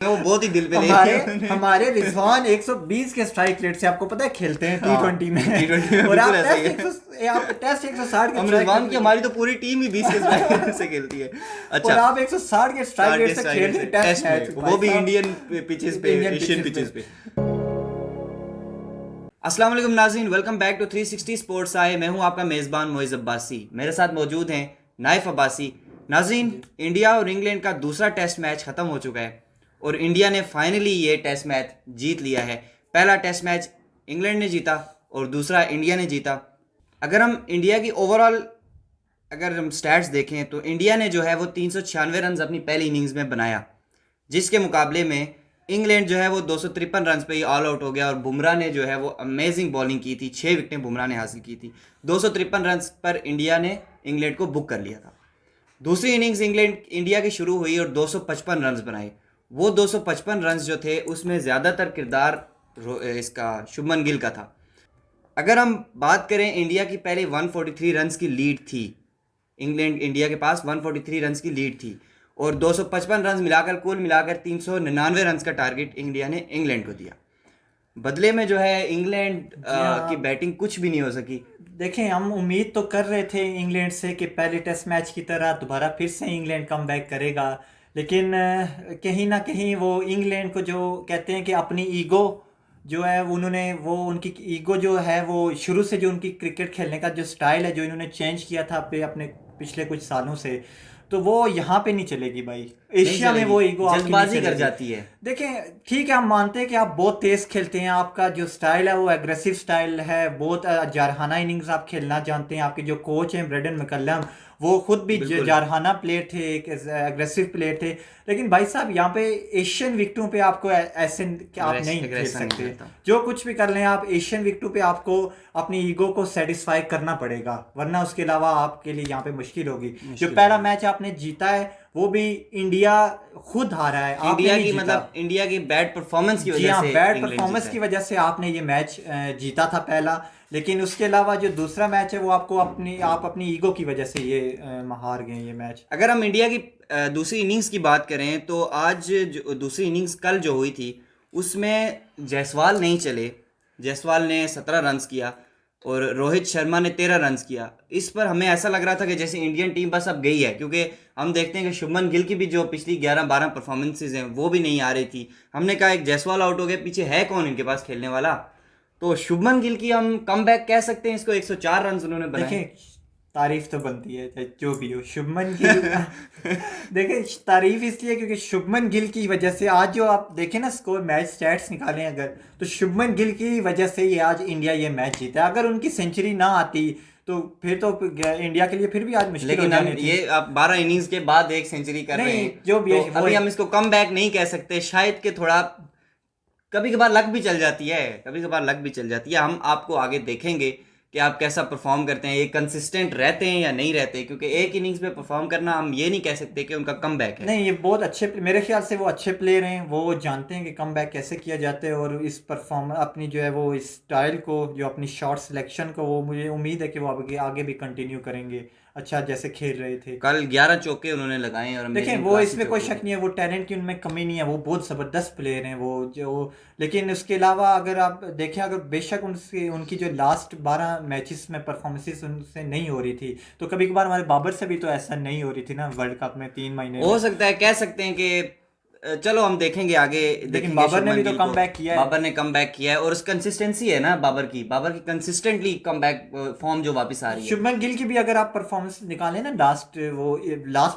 वो बहुत ही दिल पे ले हमारे लिया उन्होंने। हमारे रिजवान 120 के स्ट्राइक रेट से आपको पता है खेलते हैं T20 में। T20 में और बिल्कुल ऐसा ही है। आप टेस्ट 160 के हम स्ट्राइक रिजवान रेट की से हमारी तो पूरी टीम ही 20 के स्ट्राइक से खेलती है। और अच्छा, आप 160 के स्ट्राइक रेट टारगेट से स्ट्राइक खेल रेट रहे से हैं टेस्ट टेस्ट में, मैच वो भी इंडियन पिचेस पे, इंडियन एशियन पिचेस पिचेस पे। अस्सलाम वालेकुम नाज़रीन, वेलकम बैक टू 360 स्पोर्ट्स आए। मैं हूं आपका मेज़बान मोइज़ अब्बासी। मेरे साथ मौजूद हैं नाइफ अब्बासी। नाज़रीन, जी। इंडिया और इंग्लैंड का दूसरा टेस्ट मैच ख़त्म हो चुका है और इंडिया ने फाइनली ये टेस्ट मैच जीत लिया है। पहला टेस्ट मैच इंग्लैंड ने जीता और दूसरा इंडिया ने जीता। अगर हम इंडिया की ओवरऑल अगर हम स्टैट्स देखें तो इंडिया ने जो है वो 396 रन अपनी पहली इनिंग्स में बनाया, जिसके मुकाबले में इंग्लैंड जो है वो 253 रन पे ही ऑल आउट हो गया। और बुमराह ने जो है वो अमेजिंग बॉलिंग की थी, 6 विकेटें बुमराह ने हासिल की थी। 253 रन पर इंडिया ने इंग्लैंड को बुक कर लिया था। दूसरी इनिंग्स इंडिया की शुरू हुई और 255 रन बनाए। वो 255 रन जो थे उसमें ज़्यादातर किरदार इसका शुभमन गिल का था। अगर हम बात करें, इंडिया की पहले 143 रन की लीड थी। इंडिया के पास 143 रन की लीड थी और 255 रन मिलाकर कुल मिलाकर 399 रन का टारगेट इंडिया ने इंग्लैंड को दिया। बदले में जो है इंग्लैंड जी की हाँ। बैटिंग कुछ भी नहीं हो सकी। देखें, हम उम्मीद तो कर रहे थे इंग्लैंड से कि पहले टेस्ट मैच की तरह दोबारा फिर से इंग्लैंड कम बैक करेगा, लेकिन कहीं ना कहीं वो इंग्लैंड को जो कहते हैं कि अपनी ईगो जो है उन्होंने वो उनकी ईगो जो है वो शुरू से जो उनकी क्रिकेट खेलने का जो स्टाइल है जो इन्होंने चेंज किया था अपने पिछले कुछ सालों से, तो वो यहाँ पे नहीं चलेगी भाई। नहीं एशिया में चलेगी, वो ईगो आपकी नहीं जल्दबाजी कर चलेगी। जाती है। देखें, ठीक है, हम मानते हैं कि आप बहुत तेज खेलते हैं, आपका जो स्टाइल है वो एग्रेसिव स्टाइल है, बहुत जारहाना इनिंग्स आप खेलना जानते हैं। आपके जो कोच हैं ब्रेडन मैकलम, वो खुद भी बिल्कुल। जारहाना प्लेयर थे, एक एग्रेसिव प्लेयर थे। लेकिन भाई साहब, यहाँ पे एशियन विकेटों पे आपको ऐसे कि आप नहीं खेल एग्रेशन नहीं सकते। करता। जो कुछ भी कर लें आप, एशियन विकेटों पे आपको अपनी ईगो को सेटिस्फाई करना पड़ेगा, वरना उसके अलावा आपके लिए यहाँ पे मुश्किल होगी। जो मुश्किल पहला होगी। मैच आपने जीता है वो भी इंडिया खुद हारा है, आपने इंडिया नहीं की जीता। मतलब इंडिया की बैड परफॉर्मेंस की जी वजह हाँ, से बैड इंग्लैंड परफॉर्मेंस जीता की है। वजह से आपने ये मैच जीता था पहला। लेकिन उसके अलावा जो दूसरा मैच है वो आपको आप अपनी ईगो की वजह से ये हार गए ये मैच। अगर हम इंडिया की दूसरी इनिंग्स की बात करें तो आज जो दूसरी इनिंग्स कल जो हुई थी उसमें जायसवाल नहीं चले। जायसवाल ने 17 रन्स किया और रोहित शर्मा ने 13 रन्स किया। इस पर हमें ऐसा लग रहा था कि जैसे इंडियन टीम बस अब गई है, क्योंकि हम देखते हैं कि शुभमन गिल की भी जो पिछली 11-12 परफॉर्मेंसेज हैं वो भी नहीं आ रही थी। हमने कहा एक जायसवाल आउट हो गया, पीछे है कौन इनके पास खेलने वाला। तो शुभमन गिल की हम कम बैक कह सकते हैं इसको। 104 रन उन्होंने बनाए। देखें, तारीफ तो बनती है चाहे जो भी हो शुभमन गिल। देखें, तारीफ इसलिए क्योंकि शुभमन गिल की वजह से आज जो आप देखें ना स्कोर, मैच स्टैट्स निकालें अगर, तो शुभमन गिल की वजह से ये आज इंडिया ये मैच जीता। अगर उनकी सेंचुरी ना आती तो फिर तो इंडिया के लिए फिर भी आज मुश्किल हो लेकिन हम जानी थी। ये आप 12 इनिंग्स के बाद एक सेंचुरी कर रहे नहीं, हैं जो भी तो है वो अभी हम इसको कम बैक नहीं कह सकते। शायद के थोड़ा कभी कभार लक भी चल जाती है, कभी कभार लक भी चल जाती है। हम आपको आगे देखेंगे कि आप कैसा परफॉर्म करते हैं, ये कंसिस्टेंट रहते हैं या नहीं रहते, क्योंकि एक इनिंग्स में परफॉर्म करना हम ये नहीं कह सकते कि उनका कम बैक है। नहीं, ये बहुत अच्छे मेरे ख्याल से वो अच्छे प्लेयर हैं, वो जानते हैं कि कम बैक कैसे किया जाता है। और इस परफॉर्म अपनी जो है वो इस स्टाइल को, जो अपनी शॉट सिलेक्शन को, वो मुझे उम्मीद है कि वो आगे आगे भी कंटिन्यू करेंगे अच्छा जैसे खेल रहे थे। कल 11 चौके उन्होंने लगाए और देखें, अमेजिंग वो क्लासी इसमें कोई चौके शक थे। नहीं है, वो टैलेंट की उनमें कमी नहीं है, वो बहुत ज़बरदस्त प्लेयर हैं वो जो। लेकिन उसके अलावा अगर आप देखें, अगर बेशक उनसे उनकी जो लास्ट 12 मैचेस में परफॉर्मेंसेस उनसे नहीं हो रही थी, तो कभी कभार हमारे बाबर से भी तो ऐसा नहीं हो रही थी ना वर्ल्ड कप में 3 महीने हो में। सकता है, कह सकते हैं कि चलो हम देखेंगे आगे, लेकिन देखेंगे बाबर ने शुभमन भी तो गिल कम को। बैक किया है। बाबर ने कम बैक किया है और उस कंसिस्टेंसी है ना बाबर की कंसिस्टेंटली कम बैक फॉर्म जो वापस आ रही है। शुभमन गिल की भी अगर आप परफॉर्मेंस निकालें ना लास्ट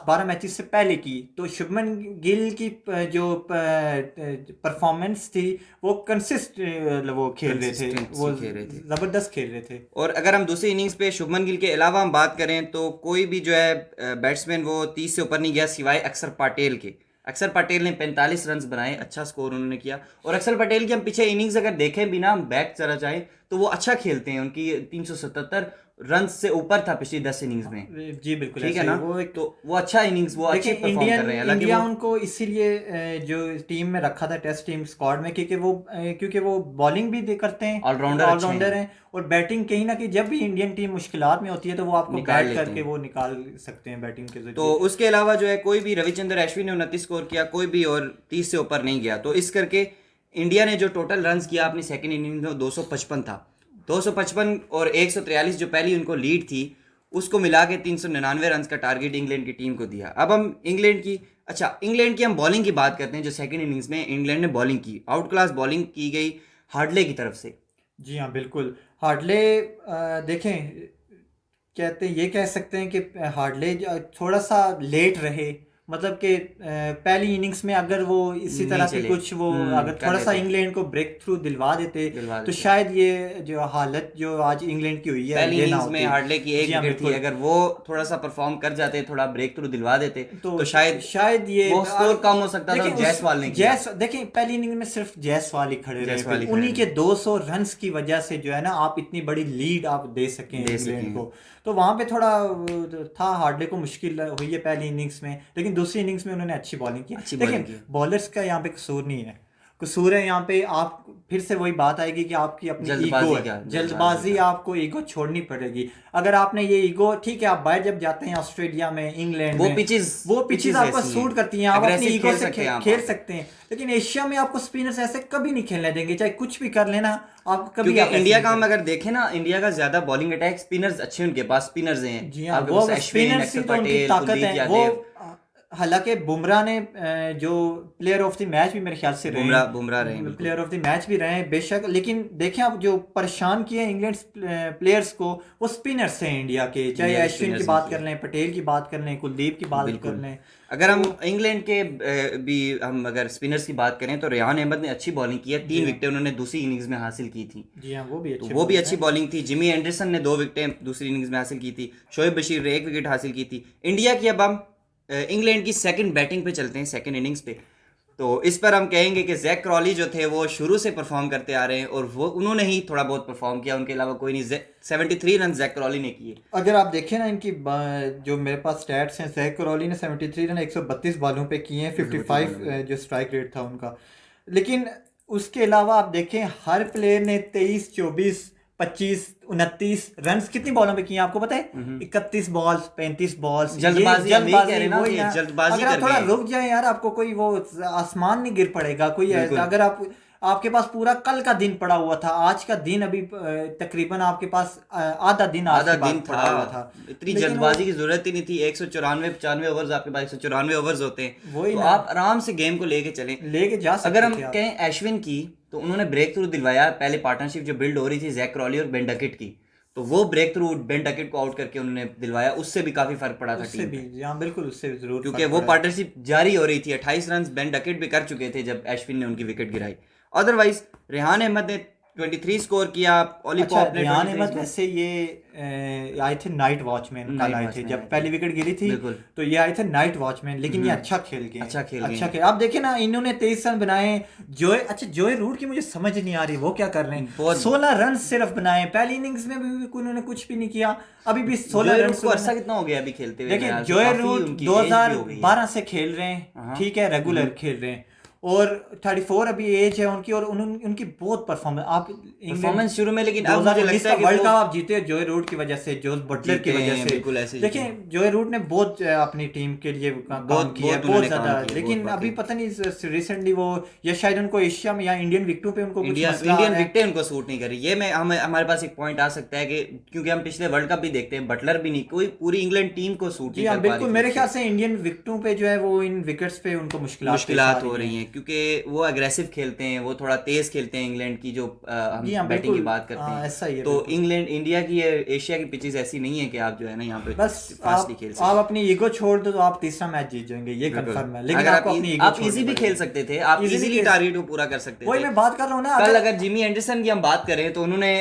12 मैचेस से पहले की, तो शुभमन गिल की जो परफॉर्मेंस थी वो वो खेल रहे थे, वो कंसिस्टेंसी खेल रहे थे। जबरदस्त खेल रहे थे। और अगर हम दूसरी इनिंग्स पे शुभमन गिल के अलावा हम बात करें तो कोई भी जो है बैट्समैन वो 30 से ऊपर नहीं गया सिवाय अक्षर पटेल के। अक्षर पटेल ने 45 रन बनाए, अच्छा स्कोर उन्होंने किया। और अक्षर पटेल की हम पीछे इनिंग्स अगर देखें, बिना बैक चला जाए तो वो अच्छा खेलते हैं, उनकी 377 रन से ऊपर था पिछली 10 इनिंग्स में। जी बिल्कुल ठीक है ऐसा ना, ही। वो एक तो वो अच्छा इनिंग्स, वो अच्छे देखिए परफॉर्म कर रहे हैं, हालांकि इंडिया वो उनको इसीलिए जो टीम में रखा था, टेस्ट टीम स्क्वाड में, क्योंकि वो बॉलिंग भी करते हैं, ऑलराउंडर अच्छे ऑलराउंडर हैं, हैं, और बैटिंग कहीं ना कहीं जब भी इंडियन टीम मुश्किलात में होती है तो वो आपको निकाल बैट लेते करके हैं। वो निकाल सकते हैं बैटिंग के तो जरिए। उसके अलावा जो है कोई भी, रविचंद्र अश्विन ने 29 स्कोर किया, कोई भी और 30 से ऊपर नहीं गया। तो इस करके इंडिया ने जो टोटल रन्स किया अपनी सेकंड इनिंग में 255 था। 255 और 143 जो पहली उनको लीड थी, उसको मिला के 399 रन का टारगेट इंग्लैंड की टीम को दिया। अब हम इंग्लैंड की हम बॉलिंग की बात करते हैं। जो सेकंड इनिंग्स में इंग्लैंड ने बॉलिंग की, आउट क्लास बॉलिंग की गई हार्डले की तरफ से। जी हाँ बिल्कुल। हार्डले देखें, कहते हैं, ये कह सकते हैं कि हार्डले थोड़ा सा लेट रहे, मतलब कि पहली इनिंग्स में अगर वो इसी नहीं तरह की चले, कुछ वो अगर कर थोड़ा सा लेते, इंग्लैंड को ब्रेक थ्रू दिलवा देते दिलवा तो देते। शायद ये जो हालत जो आज इंग्लैंड की हुई है पहली ये ना इनिंग्स में होती। हार्डले की एक जी हाँ विकेट थी, बिल्कुल। अगर वो थोड़ा सा परफॉर्म कर जाते, थोड़ा ब्रेक थ्रू दिलवा देते, तो तो शायद शायद ये वो स्कोर कम हो सकता था। देखिए जायसवाल ने किया, देखिए पहली इनिंग में सिर्फ जायसवाल ही खड़े रहे, जायसवाल फिर ही खड़े उन्हीं के रहे, 200 रन्स की वजह से जो है ना आप इतनी बड़ी लीड आप दे सकें दे सके इंग्लैंड हैं। को। तो वहां पे थोड़ा था, हार्डले को मुश्किल हुई है पहली इनिंग्स में, लेकिन दूसरी इनिंग्स में उन्होंने अच्छी बॉलिंग की। अच्छी लेकिन बॉलिंग की। बॉलर्स का यहाँ पे कसूर नहीं है, कसूर है यहाँ पे आप फिर से वही बात आएगी कि आपकी अपनी ईगो जल्दबाजी है, का, जल्दबाजी, आपको ईगो छोड़नी पड़ेगी। अगर आपने ये ईगो, ठीक है, आप बाहर जब जाते हैं ऑस्ट्रेलिया में, इंग्लैंड वो में, पिचेस, वो पिचेस आपको ऐसी हैं, सूट करती हैं, आप अपनी अग्रेसिव ईगो खेल से सकते हैं आप खेल वहाँ पे। सकते हैं। लेकिन एशिया में आपको स्पिनर्स ऐसे कभी नहीं खेलने देंगे, चाहे कुछ भी कर लेना, आपको कभी क्योंकि आप ऐसे इंडिया नहीं का हम कर। अगर देखें ना, इंडिया का ज्यादा बॉलिंग अटैक, स्पिनर्स अच्छे उनके पास स्पिनर्स हैं, जी हाँ, आपके वो पास अश्विन, स्पिनर्स ही अक्षर तो उनकी पटेल, ताकत कुलदीप है। वो यादव। हालांकि बुमराह ने जो प्लेयर ऑफ द मैच भी मेरे ख्याल से रहे बुमराह बुमराह रहे हैं, हैं, बिल्कुल। प्लेयर ऑफ द मैच भी रहे हैं बेशक, लेकिन देखें आप जो परेशान किए इंग्लैंड प्लेयर्स को, वो स्पिनर्स हैं इंडिया के, चाहे इंडिया के अश्विन की स्पिनर्स बात हैं, कर लें, पटेल की बात कर लें, कुलदीप की बात कर बिल्कुल। लें। अगर तो हम इंग्लैंड के भी हम अगर स्पिनर्स की बात करें, तो रेहान अहमद ने अच्छी बॉलिंग की है, जी 3 हाँ, विकेटें उन्होंने दूसरी इनिंग्स में हासिल की थी। जी हाँ, वो भी तो अच्छे वो भी बॉलर अच्छी हैं। बॉलिंग थी। जिमी एंडरसन ने 2 विकेटें दूसरी इनिंग्स में हासिल की थी। शोएब बशीर ने 1 विकेट हासिल की थी। इंडिया की, अब हम इंग्लैंड की सेकंड बैटिंग पे चलते हैं, सेकंड इनिंग्स पे। तो इस पर हम कहेंगे कि जैक क्रॉली जो थे वो शुरू से परफॉर्म करते आ रहे हैं, और वो उन्होंने ही थोड़ा बहुत परफॉर्म किया, उनके अलावा कोई नहीं। 73 रन जैक क्रॉली ने किए। अगर आप देखें ना इनकी जो मेरे पास स्टैट्स हैं, जैक क्रॉली ने 73 रन 132 बॉलों पे किए हैं, 55 जो स्ट्राइक रेट था उनका। लेकिन उसके अलावा आप देखें हर प्लेयर ने 23, 24, 25, 29 रन कितनी बॉलों पे किए हैं आपको पता है? 31 बॉल्स, 35 बॉल्स। जल्दबाजी, हम यही कह रहे हैं ना वही कि ना, जल्दबाजी अगर आप कर थोड़ा गए। रुक जाए यार, आपको कोई वो आसमान नहीं गिर पड़ेगा कोई बिल्कुल। अगर आप, आपके पास पूरा कल का दिन पड़ा हुआ था, आज का दिन अभी तकरीबन आपके पास आधा दिन आज आधा के बाद दिन पड़ा हुआ था। इतनी लेकिन जल्दबाजी की जरूरत ही नहीं थी। 194 ओवर्स आपके पास, 194 ओवर्स होते हैं, वही तो ना, आप आराम से गेम को लेके चलें। लेके जा अगर सकते हम थे आप। कहें अश्विन की, तो उन्होंने ब्रेक थ्रू दिलवाया। पहले पार्टनरशिप जो बिल्ड हो रही थी जैक क्रॉली और बेन डकेट की, तो वो ब्रेक थ्रू बेन डकेट को आउट करके उन्होंने दिलवाया, उससे भी काफी फर्क पड़ा था उससे टीम भी, पे। हाँ बिल्कुल, उससे भी जरूर क्योंकि फर्क वो पड़ा। पार्टनरशिप जारी हो रही थी। 28 रन बेन डकेट भी कर चुके थे जब अश्विन ने उनकी विकेट गिराई। अदरवाइज रेहान अहमद ने 23 स्कोर किया, ओली अच्छा, पॉप ने रेहान 23 अहमद में। वैसे ये आए थे नाइट वॉचमैन, कल नाइट आए थे वॉचमैन जब आए थे, पहली विकेट गिरी थी, बिल्कुल। तो ये आए थे नाइट वॉचमैन, लेकिन ये अच्छा खेल गए, अच्छा खेल गए अच्छा हैं। खेल। आप देखे ना, इन्होंने 23 रन बनाए। जोए रूट की मुझे समझ नहीं आ रही वो क्या कर रहे हैं, बहुत 16 रन सिर्फ बनाए पहली इनिंग्स में भी उन्होंने कुछ भी नहीं किया, अभी भी 16 जोए रन। रूट को अरसा कितना हो गया अभी खेलते हुए? देखिए मेरे ख्याल से जोए काफी रूट उनकी एज भी हो गई है। 2012 से खेल रहे हैं, हाँ। ठीक है, रेगुलर खेल रहे हैं, और 34 अभी एज है उनकी, और उनकी बहुत परफॉर्मेंस, आप परफॉर्मेंस शुरू में, लेकिन अब मुझे 2019 लगता का है कि वर्ल्ड वो कप आप जीते जोए रूट की वजह से, जोस बटलर की जीते वजह हैं, से। बिल्कुल ऐसे जीते देखिए हैं। जोए रूट ने बहुत अपनी टीम के लिए काम बहुत किया है, बहुत बहुत उन्होंने ज्यादा। काम किया, लेकिन बहुत अभी वाकई। पता नहीं रिसेंटली वो, या शायद उनको एशिया में या इंडियन विकेटों पे उनको कुछ मसला आ इंडियन रहा है। विकेटें उनको सूट नहीं कर रही। ये मैं हमारे पास एक पॉइंट आ सकता है कि क्योंकि हम पिछले वर्ल्ड कप भी देखते हैं, बटलर भी नहीं, कोई पूरी इंग्लैंड टीम को सूट जी नहीं हाँ कर पा बिल्कुल, रही मेरे थी। ख्याल से इंडियन विकेटों पे जो है वो, इन विकेट्स पे उनको मुश्किलात हो रही हैं, क्योंकि वो अग्रेसिव खेलते हैं, वो थोड़ा तेज खेलते हैं। इंग्लैंड की जो हम जी हाँ बैटिंग की बिल्कुल, बात करते हाँ हैं, ऐसा ही है तो बिल्कुल। इंग्लैंड, इंडिया की एशिया की पिचेस ऐसी नहीं है कि आप जो है ना यहाँ पे बस फास्टली खेल सकते आप अपनी ईगो छोड़ दो तो आप तीसरा मैच जीत जाएंगे, ये बिल्कुल। कंफर्म है। लेकिन अगर आपको अपनी ईगो आप छोड़नी इजी भी पड़ेगी। खेल सकते थे, आप Easily इजीली खेल- टारगेट को पूरा कर सकते वही थे। मैं बात कर रहा हूँ ना। कल अगर जिमी एंडरसन की हम बात करें, तो उन्होंने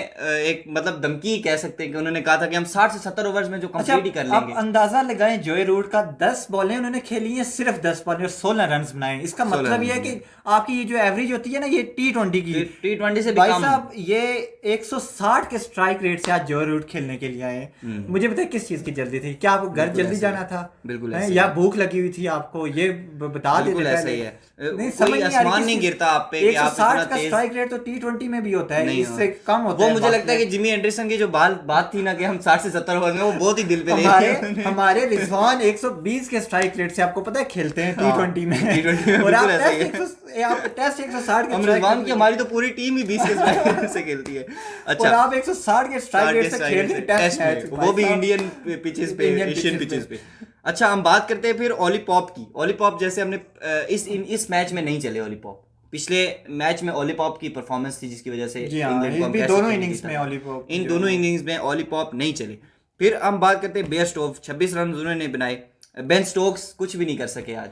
एक मतलब धमकी कह सकते हैं कि उन्होंने कहा था कि हम 60 से 70 ओवर्स में जो अच्छा, कंप्लीट ही कर आप लेंगे। अंदाजा लगाएं, जोए रूट का 10 बॉलें उन्होंने खेली हैं, सिर्फ 10 बॉलें और 16 रन बनाए। इसका 16 मतलब रन ये है कि आपकी ये जो एवरेज होती है ना ये T20 की, T20 से भी भाई कम। साहब ये 160 के स्ट्राइक रेट से आज जो रूट खेलने के लिए आए। मुझे बताइए किस चीज की जल्दी थी? क्या आपको घर बिल्कुल जल्दी ऐसा जाना ही। था? बिल्कुल हैं? ऐसा या ही। भूख लगी हुई थी आपको? ये बता देते बिल्कुल ऐसा पहले। ही है। नहीं, कोई समझ नहीं आ रही आसमान किस नहीं चीज- गिरता आप पे कि आप 160 इतना का तेज स्ट्राइक रेट तो T20 में भी होता है, नहीं इससे हो। कम होता वो है। मुझे लगता है कि जिमी एंडरसन की जो बात थी ना कि हम 60 से 70 ओवर में, वो बहुत ही दिल पे ले हमारे लिया उन्होंने। हमारे रिजवान 120 के स्ट्राइक रेट से आपको पता है खेलते हैं हाँ, T20 में। T20 में और आप बिल्कुल ऐसा ही टेस्ट है। 160 के हम स्ट्राइक रिजवान की रेट हमारी तो पूरी टीम ही 20 के स्ट्राइक रेट से खेलती है। और अच्छा, आप 160 के स्ट्राइक रेट से खेल रहे हैं टेस्ट मैच, वो भी इंडियन पिचेस पे, इंडियन एशियन pitches पिचेस पे। अच्छा, हम बात करते हैं फिर ओलीपॉप की। ओलीपॉप जैसे हमने इस मैच में नहीं चले ओलीपॉप। पिछले मैच में ओलीपॉप की परफॉर्मेंस थी जिसकी वजह से जी हाँ, इंग्लैंड को इस हम भी कह दोनों सकते हैं इनिंग्स जीता में था। ओलीपॉप इन जो दोनों है- इनिंग्स में ओलीपॉप नहीं चले। फिर हम बात करते हैं बेयर स्टोक्स, 26 रन उन्होंने बनाए। बेन स्टोक्स कुछ भी नहीं कर सके आज।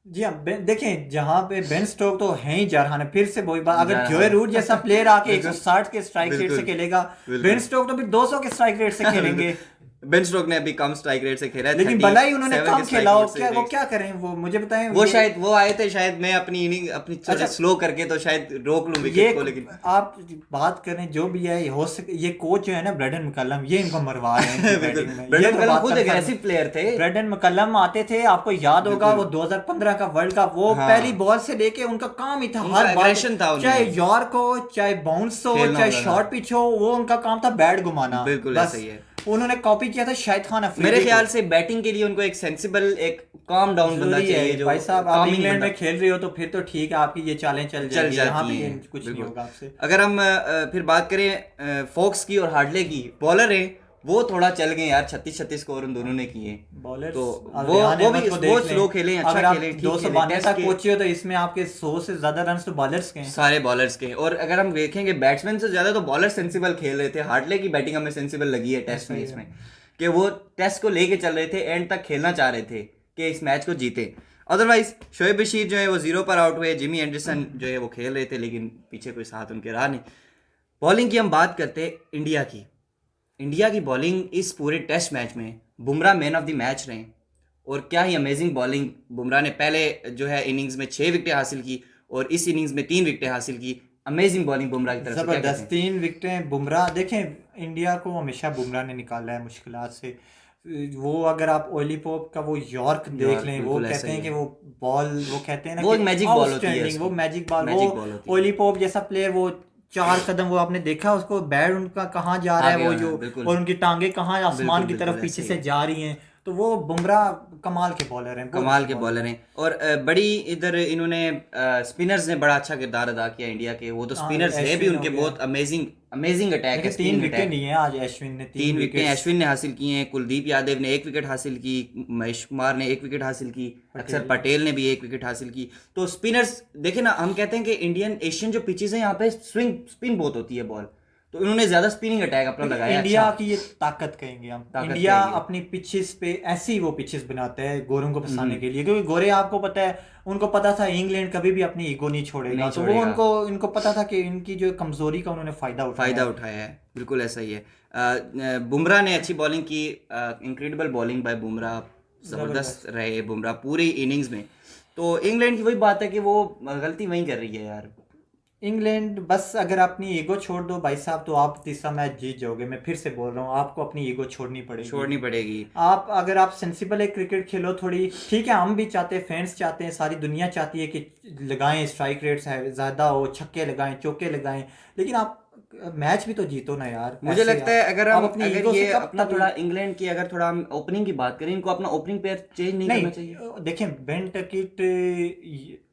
जी हाँ, देखें जहाँ पे बेन स्टोक तो है ही जरहान है, फिर से वही बात, अगर जरहान। जोए रूट जैसा प्लेयर आके बिल्कुल। 160 के स्ट्राइक रेट से बिल्कुल। खेलेगा, बिल्कुल। बेन स्टोक तो फिर 200 के स्ट्राइक रेट से खेलेंगे। बेन स्टोक ने अभी कम स्ट्राइक रेट से खेला है, लेकिन भला ही उन्होंने 37 कम के strike खेला हो, rate से क्या वो रेट। क्या करें? वो मुझे बताएं। वो ये- शायद वो आए थे, शायद मैं अपनी इनिंग अपनी अच्छा। स्लो करके तो शायद रोक लूं ये विकेट को, लेकिन आप बात करें जो भी है, हो सके ये कोच जो है ना ब्रेडन मैकलम, ये इनको मरवा रहे हैं इनकी बिल्कुल। बैटिंग में। ब्रेंडन ये तो मैकलम बात खुद confirm है। aggressive player थे। ब्रेडन मैकलम आते थे, आपको याद होगा वो 2015 का वर्ल्ड कप, वो हाँ। पहली बॉल से लेके उनका काम ही था, उनका हर बॉल aggression था उनमें। चाहे यॉर्क हो, चाहे बाउंस हो, खेलना चाहे होगा था। शॉर्ट पिच हो, वो उनका काम था बैट घुमाना। बिल्कुल बस ऐसा ही है। उन्होंने कॉपी किया था शाहिद खान अफरीदी मेरे को। ख्याल से बैटिंग के लिए उनको एक सेंसिबल, एक काम डाउन बंदा जरूरी चाहिए है जो भाई साहब। आप calming इंग्लैंड बंदा। में खेल रहे हो तो फिर तो ठीक है, आपकी ये चालें चल चल जाएगी, यहाँ जाती पे हैं। कुछ नहीं बिल्कुल। होगा आपसे। अगर हम फिर बात करें फोक्स की और हार्डले की, बॉलर है वो थोड़ा चल गए यार, 36 स्कोर उन दोनों ने किए। बॉलर्स तो अब वो रेहान वो अहमद भी को वो देख लें। स्लो खेले, अच्छा अगर आप खेले, ठीक 292 खेले। तक पहुंचे हो तो इसमें आपके 100 से ज्यादा रन तो बॉलर्स के हैं। सारे बॉलर्स के। और अगर हम देखेंगे बैट्समैन से ज्यादा तो बॉलर सेंसिबल खेल रहे थे। हार्डले की बैटिंग हमें सेंसिबल लगी है टेस्ट में, इसमें कि वो टेस्ट को लेके चल रहे थे, एंड तक खेलना चाह रहे थे कि इस मैच को जीते। अदरवाइज शोएब बशीर जो है वो 0 पर आउट हुए, जिमी एंडरसन जो है वो खेल रहे थे लेकिन पीछे कोई साथ उनके रहा नहीं। बॉलिंग की हम बात करते हैं इंडिया की। इंडिया की बॉलिंग इस पूरे टेस्ट मैच में, Bumrah man of the match रहे, और क्या ही अमेजिंग बॉलिंग। बुमराह ने पहले जो है इनिंग्स में 6 विकेटें हासिल की और इस इनिंग्स में 3 विकेटें हासिल की। अमेजिंग बॉलिंग बुमराह की तरफ से। क्या जबरदस्त कहते हैं? 3 विकेटें बुमराह। देखें इंडिया को हमेशा बुमराह ने निकाला है मुश्किलात से। वो अगर आप ओलीपोप का वो यॉर्क देख लें, वो बिल्कुल ऐसा कहते ही हैं कि है। वो बॉल, वो कहते हैं ना वो कि एक magic ball होती है outstanding, वो उसकी। Magic ball. Magic वो ball होती है। ओलीपोप जैसा प्लेयर, वो 4 कदम, वो आपने देखा उसको बैट उनका कहाँ जा रहा है, आगे वो वाला, जो बिल्कुल। और उनकी टांगे कहाँ आसमान की बिल्कुल, तरफ बिल्कुल पीछे ऐसे से ही। जा रही हैं। तो वो बुमराह कमाल के बॉलर हैं, बहुत कमाल अच्छे के बॉलर हैं। और बड़ी इधर इन्होंने स्पिनर्स ने बड़ा अच्छा किरदार अदा किया इंडिया के। वो तो हाँ, स्पिनर्स है भी अश्विन हो उनके, गया। बहुत अमेजिंग अमेजिंग अटैक है। लेकिन 3 स्पिन विकेट अटैक। नहीं है आज अश्विन ने, 3 विकेटें विकेट्स। अश्विन ने हासिल की हैं, कुलदीप यादव ने 1 विकेट हासिल की, महेश कुमार ने 1 विकेट हासिल की, अक्षर पटेल ने भी 1 विकेट हासिल की। तो स्पिनर्स देखे ना, हम कहते हैं कि इंडियन एशियन जो पिचेस हैं यहाँ पे स्पिन बहुत होती है बॉल, तो इन्होंने ज्यादा स्पिनिंग अटैक अपना लगाया। इंडिया अच्छा। की ये ताकत कहेंगे हम। ताकत इंडिया कहेंगे। अपनी पिचेस पे ऐसी वो पिचेस बनाता है गोरों को फंसाने के लिए, क्योंकि गोरे आपको पता है, उनको पता था इंग्लैंड कभी भी अपनी ईगो नहीं छोड़ेगा, नहीं तो वो छोड़ेगा। इनको पता था कि इनकी जो कमजोरी का उन्होंने फायदा उठाया है। बिल्कुल ऐसा ही है। बुमराह ने अच्छी बॉलिंग की, इनक्रेडिबल बॉलिंग बाय बुमराह, जबरदस्त रहे बुमराह पूरी इनिंग्स में। तो इंग्लैंड की वही बात है कि वो गलती वहीं कर रही है यार। इंग्लैंड बस अगर अपनी ईगो छोड़ दो भाई साहब तो आप तीसरा मैच जीत जाओगे। मैं फिर से बोल रहा हूँ, आपको अपनी ईगो छोड़नी पड़ेगी। आप अगर आप सेंसिबल एक क्रिकेट खेलो थोड़ी, ठीक है, हम भी चाहते हैं, फैंस चाहते हैं, सारी दुनिया चाहती है कि लगाएं, स्ट्राइक रेट्स है ज़्यादा हो, छक्के लगाएं, चौके लगाएं, लेकिन आप मैच भी तो जीतो ना यार। मुझे लगता है अगर हम अपनी अगर ईगो से ये कब अपना तक- थोड़ा इंग्लैंड की अगर थोड़ा हम ओपनिंग की बात करें, इनको अपना ओपनिंग पेयर चेंज नहीं करना चाहिए। देखें बेन टकिट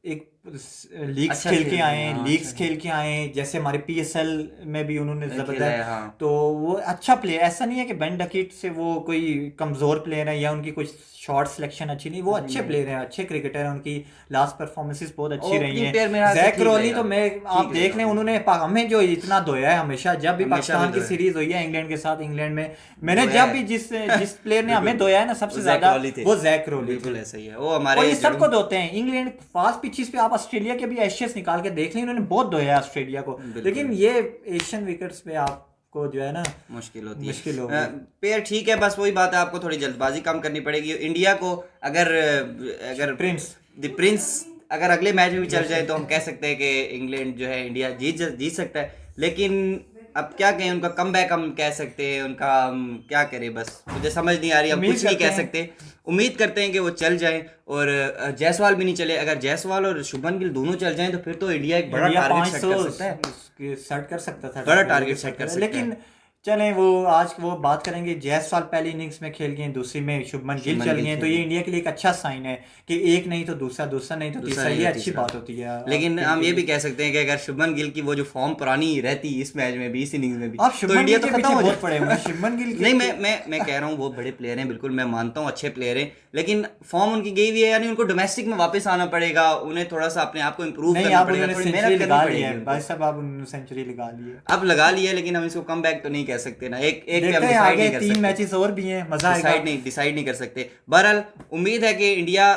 एक लीग्स अच्छा खेल के खेल आए रहे हैं, हैं, हाँ, लीग्स अच्छा खेल के आए हैं, जैसे हमारे PSL में भी उन्होंने खेला है, जबरदस्त, हाँ। तो वो अच्छा प्लेयर, ऐसा नहीं है कि बेन डकिट से वो कोई कमजोर प्लेयर है या उनकी कोई शॉट सिलेक्शन अच्छी नहीं, वो अच्छे प्लेयर हैं, अच्छे क्रिकेटर हैं, उनकी लास्ट परफॉर्मेंसेस बहुत अच्छी रही Opening pair मेरा हैं। ऐसा जैक ठीक रॉली रहेगा। तो मैं आप ठीक देख रहेगा। लें, उन्होंने हमें जो इतना धोया है हमेशा, जब भी हमेशा पाकिस्तान भी की धोया। सीरीज हुई है इंग्लैंड के साथ, इंग्लैंड में मैंने धोया जब है। भी जिस प्लेयर ने हमें धोया है ना सबसे वो ज्यादा, जैक रॉली थे। वो जैक रॉली बिल्कुल थे। ऐसा ही है वो और हमारे ये सबको धोते हैं इंग्लैंड फास्ट पिचेस पे। आप ऑस्ट्रेलिया के भी एशियस निकाल के देख लें, उन्होंने बहुत धोया है ऑस्ट्रेलिया को, लेकिन ये एशियन विकेट्स पे आपको जो है ना मुश्किल होती मुश्किल है। होगी। पेयर ठीक है, बस वही बात है, आपको थोड़ी जल्दबाजी कम करनी पड़ेगी। इंडिया को अगर प्रिंस द प्रिंस अगर अगले मैच में भी चल जाए तो हम कह सकते हैं कि इंग्लैंड जो है इंडिया जीत सकता है, लेकिन अब क्या कहें, उनका कमबैक हम कह सकते हैं, उनका हम क्या करें, बस मुझे समझ नहीं आ रही, हम उम्मीद कुछ नहीं करते कह हैं। सकते। उम्मीद करते हैं कि वो चल जाएं, और जायसवाल भी नहीं चले, अगर जायसवाल और शुभमन गिल दोनों चल जाएं तो फिर तो इंडिया एक बड़ा इंडिया टारगेट सेट 500 कर सकता है, सेट कर सकता था, बड़ा टारगेट सेट कर सकता लेकिन है। चलें वो आज वो बात करेंगे। जायसवाल पहली इनिंग्स में खेल गए, दूसरी में शुभमन गिल शुभमन चल गिल गए, तो खेल ये गए, इंडिया के लिए एक अच्छा साइन है कि एक नहीं तो दूसरा, दूसरा नहीं तो दूसरा तीसरा, नहीं ये तो अच्छी तीसरा। बात होती है लेकिन टीम हम के ये भी लिए। कह सकते हैं कि अगर शुभमन गिल की वो जो फॉर्म पुरानी रहती इस मैच में भी, इस इनिंग्स में भी, आप तो शुभमन इंडिया गिल तो के खत्म पीछे हो बहुत जाए। पड़े हुए हैं, शुभमन गिल नहीं, मैं कह रहा हूँ वो बड़े प्लेयर हैं, बिल्कुल मैं मानता हूँ अच्छे प्लेयर हैं, लेकिन फॉर्म उनकी गई हुई है, यानी उनको डोमेस्टिक में वापस आना पड़ेगा, उन्हें थोड़ा सा अपने आप को इम्प्रूव नहीं, करना आप पड़ेगा, उन्होंने थोड़ी सेंचुरी मेहनत करनी लगा ली पड़ेगी है उनको। भाई साहब, आप उन्होंने सेंचुरी लगा ली है। अब लगा लिया है, लेकिन हम इसको कम बैक तो नहीं कह सकते ना, एक एक पे हम देखते हैं डिसाइड आगे नहीं कर 3 सकते, मैचेस और भी हैं, मजा आएगा। डिसाइड नहीं कर सकते। बहरहाल उम्मीद है कि इंडिया,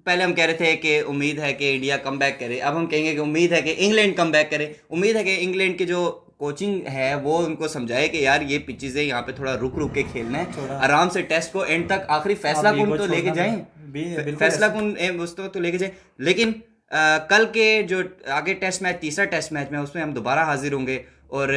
पहले हम कह रहे थे कि उम्मीद है कि इंडिया कम बैक करे, अब हम कहेंगे कि उम्मीद है कि इंग्लैंड कम बैक करे। उम्मीद है कि इंग्लैंड के जो कोचिंग है वो उनको समझाए कि यार ये पिचेस है, यहाँ पे थोड़ा रुक रुक के खेलना है, थोड़ा आराम से टेस्ट को एंड तक आखिरी फैसला अब कुन ईगो तो लेके छोड़ना जाएं, बिल्कुल फैसला ऐसा। कुन उस तो लेके जाएं। लेकिन कल के जो आगे टेस्ट मैच, तीसरा टेस्ट मैच में, उसमें हम दोबारा हाजिर होंगे और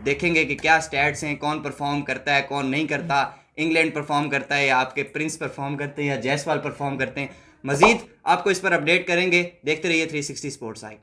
देखेंगे कि क्या स्टैट्स हैं, कौन परफॉर्म करता है, कौन नहीं करता, इंग्लैंड परफॉर्म करता है या आपके प्रिंस परफॉर्म करते हैं या जायसवाल परफॉर्म करते हैं। मजीद आपको इस पर अपडेट करेंगे, देखते रहिए 360 स्पोर्ट्स आई।